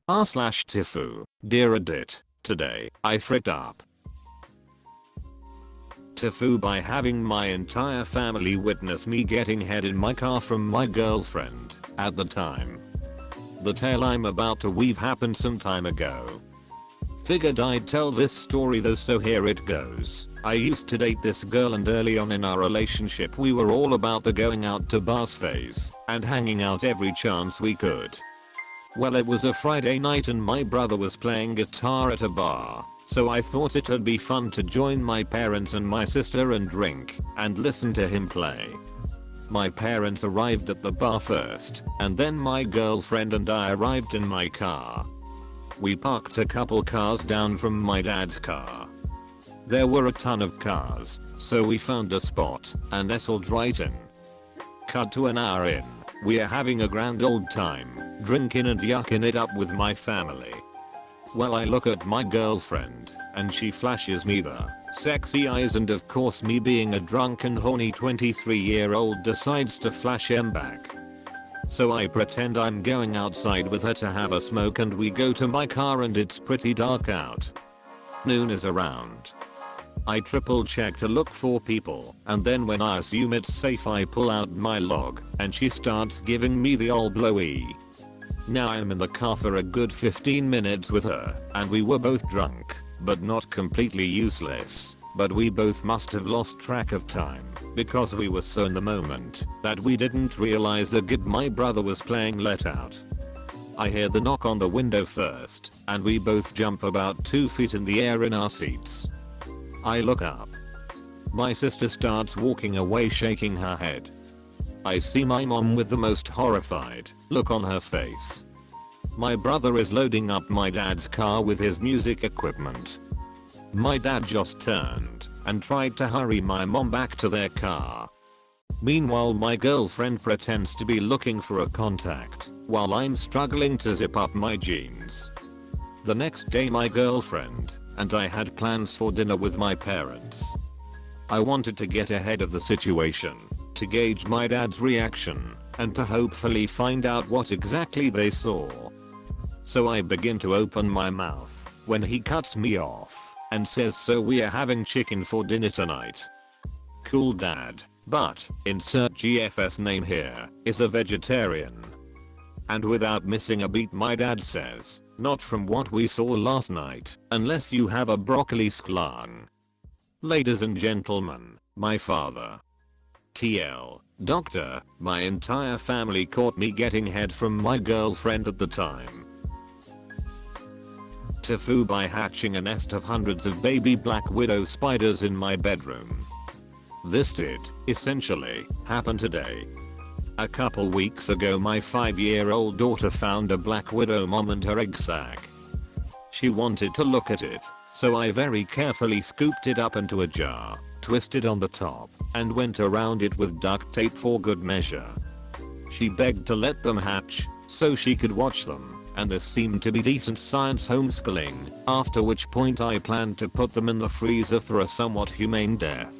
r/Tifu, dear edit, today I fricked up Tifu by having my entire family witness me getting head in my car from my girlfriend at the time. The tale I'm about to weave happened some time ago. Figured I'd tell this story though, so here it goes. I used to date this girl, and early on in our relationship we were all about the going out to bars phase and hanging out every chance we could. Well, it was a Friday night and my brother was playing guitar at a bar, so I thought it'd be fun to join my parents and my sister and drink and listen to him play. My parents arrived at the bar first, and then my girlfriend and I arrived in my car. We parked a couple cars down from my dad's car. There were a ton of cars, so we found a spot and nestled right in. Cut to an hour in, we're having a grand old time, drinking and yucking it up with my family. Well, I look at my girlfriend, and she flashes me the sexy eyes, and of course me being a drunk and horny 23-year-old decides to flash em back. So I pretend I'm going outside with her to have a smoke, and we go to my car and it's pretty dark out. Noon is around. I triple check to look for people, and then when I assume it's safe I pull out my log and she starts giving me the old blowy. Now I'm in the car for a good 15 minutes with her, and we were both drunk, but not completely useless. But we both must have lost track of time, because we were so in the moment that we didn't realize the gig my brother was playing let out. I hear the knock on the window first, and we both jump about 2 feet in the air in our seats. I look up. My sister starts walking away shaking her head. I see my mom with the most horrified look on her face. My brother is loading up my dad's car with his music equipment. My dad just turned and tried to hurry my mom back to their car. Meanwhile, my girlfriend pretends to be looking for a contact while I'm struggling to zip up my jeans. The next day my girlfriend and I had plans for dinner with my parents. I wanted to get ahead of the situation, to gauge my dad's reaction, and to hopefully find out what exactly they saw. So I begin to open my mouth when he cuts me off and says, "So we are having chicken for dinner tonight." Cool dad, but insert GFS name here, is a vegetarian. And without missing a beat my dad says, "Not from what we saw last night, unless you have a broccoli sklang." Ladies and gentlemen, my father. TL, doctor, my entire family caught me getting head from my girlfriend at the time. Tifu by hatching a nest of hundreds of baby black widow spiders in my bedroom. This did, essentially, happen today. A couple weeks ago my 5-year-old daughter found a black widow mom and her egg sac. She wanted to look at it, so I very carefully scooped it up into a jar, twisted on the top, and went around it with duct tape for good measure. She begged to let them hatch, so she could watch them, and this seemed to be decent science homeschooling, after which point I planned to put them in the freezer for a somewhat humane death.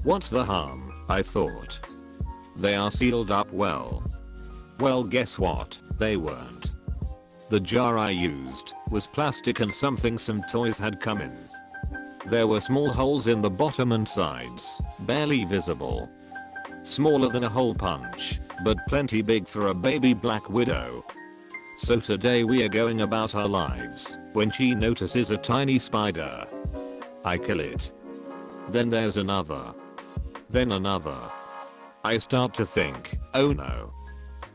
What's the harm, I thought. They are sealed up well. Well, guess what, they weren't. The jar I used was plastic and something some toys had come in. There were small holes in the bottom and sides, barely visible. Smaller than a hole punch, but plenty big for a baby black widow. So today we are going about our lives when she notices a tiny spider. I kill it. Then there's another. Then another. I start to think, oh no.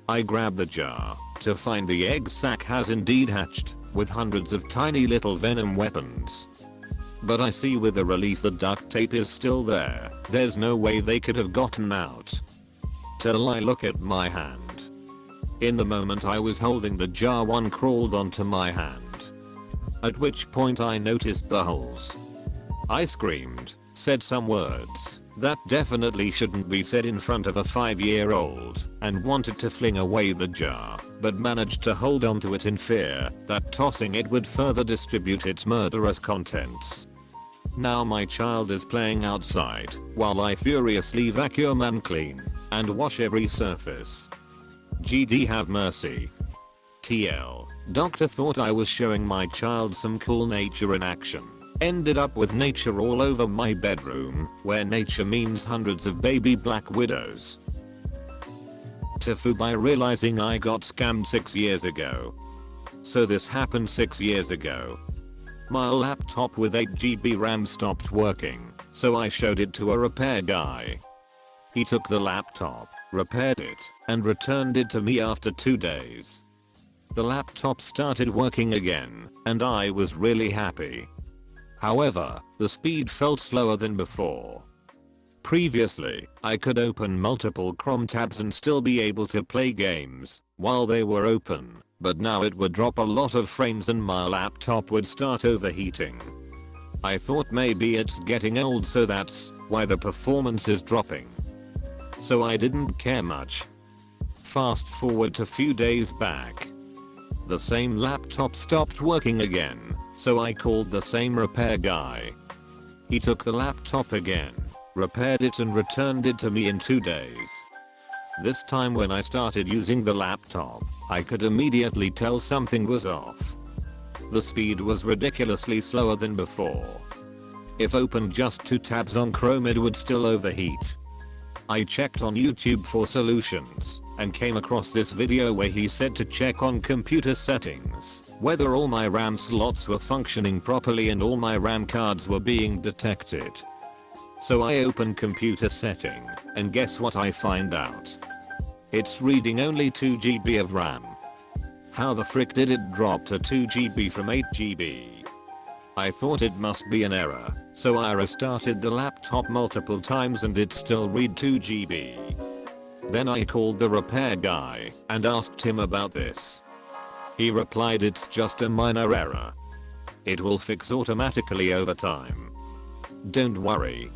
I grab the jar to find the egg sac has indeed hatched, with hundreds of tiny little venom weapons. But I see with a relief the duct tape is still there. There's no way they could have gotten out. Till I look at my hand. In the moment I was holding the jar, one crawled onto my hand. At which point I noticed the holes. I screamed, said some words that definitely shouldn't be said in front of a 5-year-old, and wanted to fling away the jar, but managed to hold onto it in fear that tossing it would further distribute its murderous contents. Now my child is playing outside, while I furiously vacuum and clean, and wash every surface. GD have mercy. TL. Doctor thought I was showing my child some cool nature in action. Ended up with nature all over my bedroom, where nature means hundreds of baby black widows. Tifu by realizing I got scammed 6 years ago. So this happened 6 years ago. My laptop with 8GB RAM stopped working, so I showed it to a repair guy. He took the laptop, repaired it, and returned it to me after 2 days. The laptop started working again, and I was really happy. However, the speed felt slower than before. Previously, I could open multiple Chrome tabs and still be able to play games while they were open, but now it would drop a lot of frames and my laptop would start overheating. I thought maybe it's getting old, so that's why the performance is dropping. So I didn't care much. Fast forward to few days back. The same laptop stopped working again, so I called the same repair guy. He took the laptop again, repaired it and returned it to me in 2 days. This time when I started using the laptop, I could immediately tell something was off. The speed was ridiculously slower than before. If opened just 2 tabs on Chrome it would still overheat. I checked on YouTube for solutions and came across this video where he said to check on computer settings whether all my RAM slots were functioning properly and all my RAM cards were being detected. So I open computer setting and guess what I find out? It's reading only 2GB of RAM. How the frick did it drop to 2GB from 8GB? I thought it must be an error, so I restarted the laptop multiple times and it still read 2GB. Then I called the repair guy and asked him about this. He replied it's just a minor error. It will fix automatically over time. Don't worry.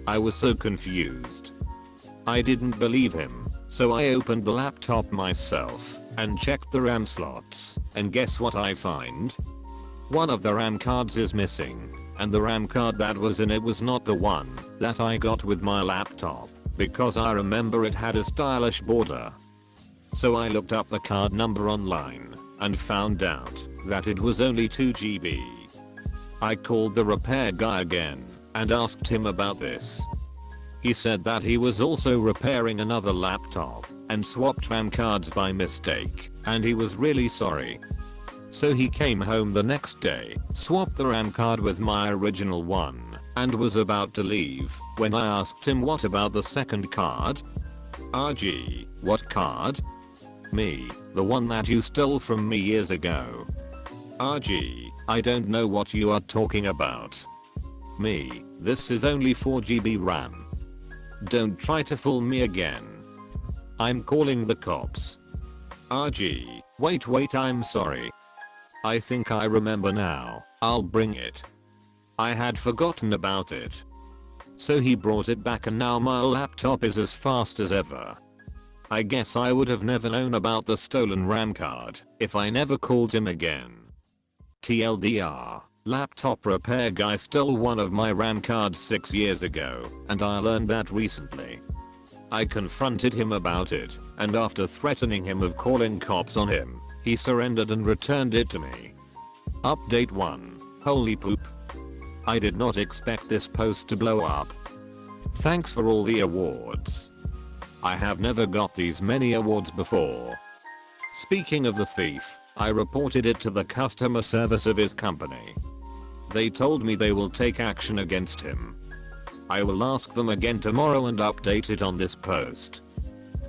I was so confused. I didn't believe him, so I opened the laptop myself and checked the RAM slots, and guess what I find? One of the RAM cards is missing, and the RAM card that was in it was not the one that I got with my laptop, because I remember it had a stylish border. So I looked up the card number online and found out that it was only 2GB. I called the repair guy again and asked him about this. He said that he was also repairing another laptop and swapped RAM cards by mistake, and he was really sorry. So he came home the next day, swapped the RAM card with my original one, and was about to leave when I asked him what about the second card? RG, what card? Me, the one that you stole from me years ago. RG, I don't know what you are talking about. Me, this is only 4GB RAM. Don't try to fool me again. I'm calling the cops. RG, wait, I'm sorry. I think I remember now, I'll bring it. I had forgotten about it. So he brought it back and now my laptop is as fast as ever. I guess I would have never known about the stolen RAM card if I never called him again. TLDR, laptop repair guy stole one of my RAM cards 6 years ago, and I learned that recently. I confronted him about it, and after threatening him of calling cops on him, he surrendered and returned it to me. Update 1. Holy poop. I did not expect this post to blow up. Thanks for all the awards. I have never got these many awards before. Speaking of the thief, I reported it to the customer service of his company. They told me they will take action against him. I will ask them again tomorrow and update it on this post.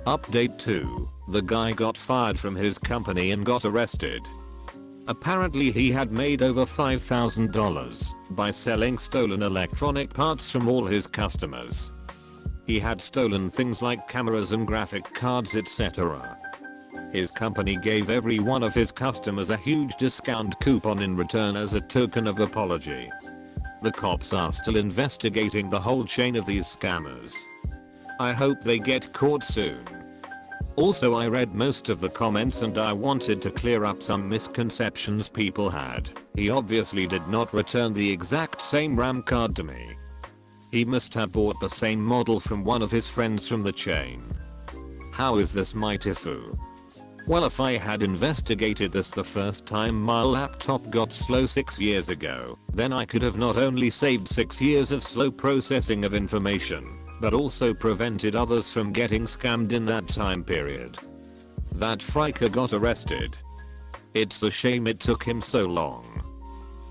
Update 2. The guy got fired from his company and got arrested. Apparently he had made over $5,000 by selling stolen electronic parts from all his customers. He had stolen things like cameras and graphic cards, etc. His company gave every one of his customers a huge discount coupon in return as a token of apology. The cops are still investigating the whole chain of these scammers. I hope they get caught soon. Also, I read most of the comments and I wanted to clear up some misconceptions people had. He obviously did not return the exact same RAM card to me. He must have bought the same model from one of his friends from the chain. How is this my Tifu? Well, if I had investigated this the first time my laptop got slow 6 years ago, then I could have not only saved 6 years of slow processing of information, but also prevented others from getting scammed in that time period. That friker got arrested. It's a shame it took him so long.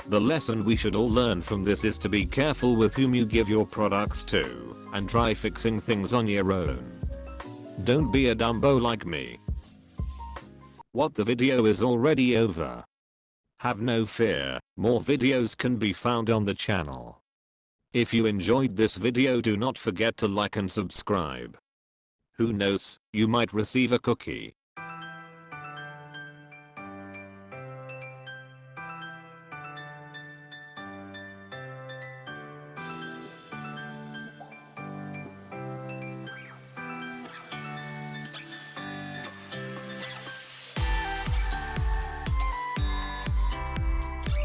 The lesson we should all learn from this is to be careful with whom you give your products to, and try fixing things on your own. Don't be a dumbo like me. What, the video is already over? Have no fear, more videos can be found on the channel. If you enjoyed this video, do not forget to like and subscribe. Who knows, you might receive a cookie.